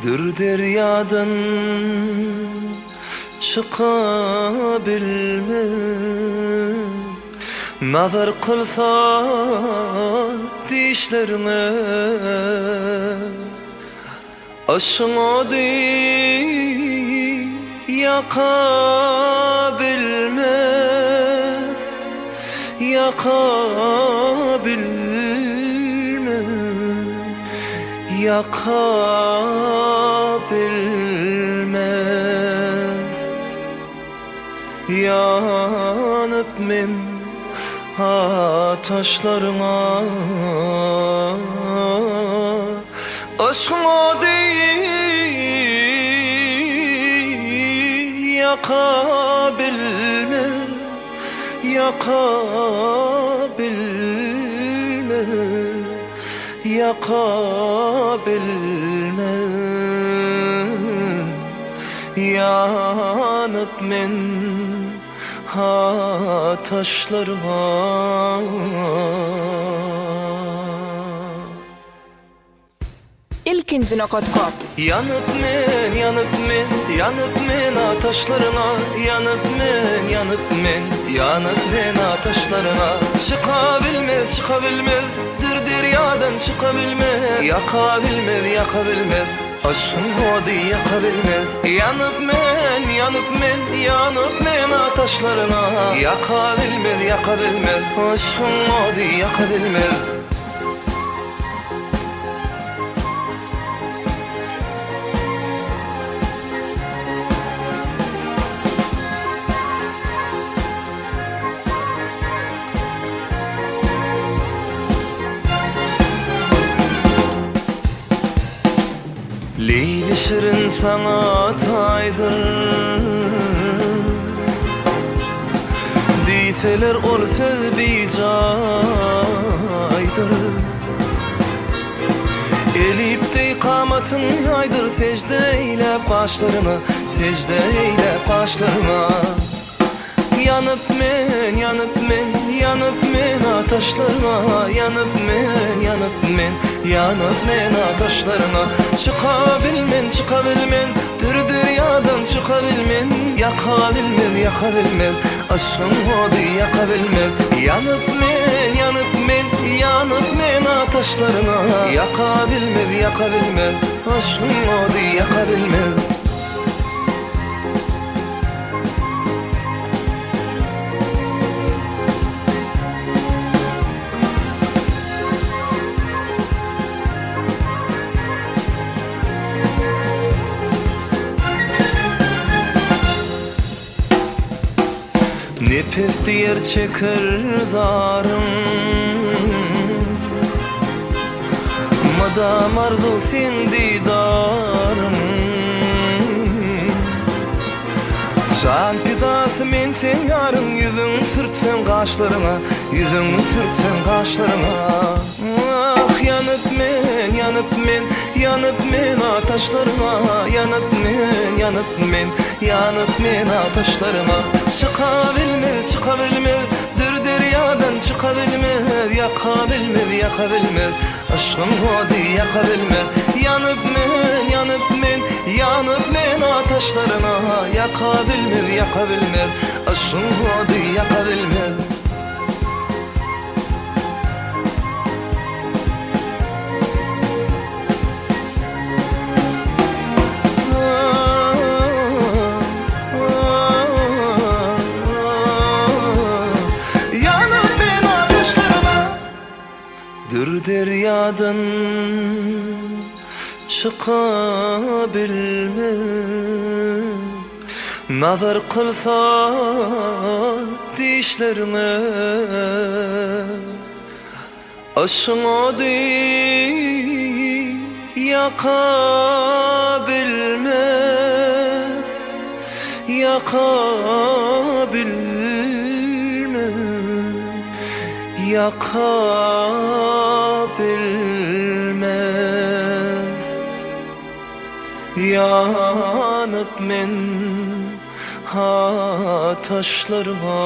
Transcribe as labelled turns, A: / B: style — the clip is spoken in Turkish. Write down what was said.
A: Dür deryadan çıkabilmez. Nazar kılsa dişlerine, aşın o değil yakabilmez, yakabilmez, yakabilmez. Yanıp men taşlarına, aşkın o değil yakabilmez, yakabilmez, yakabilmez. Yanıp men taşlarıma.
B: İlkinci nokotkop.
A: Yanıp men, yanıp men, yanıp men taşlarına. Yanıp men, yanıp men, yanıp men taşlarına. Çıkabilmez, çıkabilmez, dür deryadan çıkabilmez. Yakabilmez, yakabilmez, aşkın hodi yakabilmez. Yanıp men, yanıp men, yanıp men taşlarına. Yakabilmez, yakabilmez, aşkın hodi yakabilmez. Leyli şirin sana taydır, deyseler ol söz bicaydır. Elipte kamatın yaydır, secdeyle başlarına, secdeyle başlarına. Yanıp men, yanıp men, yanıp men taşlarına. Yanıp men, yanıp men, yanıp men taşlarına. Çıkabilmen, çıkabilmen, dür deryadan çıkabilmen. Yakabilmez, yakabilmez, aşkın hodi yakabilmez. Yanıp men, yanıp men, yanıp men taşlarına. Yakabilmez, yakabilmez, aşkın hodi yakabilmez. Nefes diyer çeker zarım, madam arzu sen didarım. Can fidası men sen yarın, yüzün sürtsen kaşlarına, yüzün sürtsen kaşlarına. Ah yanıp men, yanıp men, yanıp men taşlarına. Yanıp men, yanıp men, yanıp men taşlarına. Çıkabilmez, çıkabilmez, dür deryadan çıkabilmez. Yakabilmez, yakabilmez, aşkın hodi yakabilmez. Yanıp men, yanıp men, yanıp men taşlarına. Yakabilmez, yakabilmez, aşkın hodi yakabilmez. Dür deryadan çıkabilmez. Nazar kılsa dişlerine, aşkın o değil yakabilmez, yakabilmez, yakabilmez. Yanıp men taşlarıma.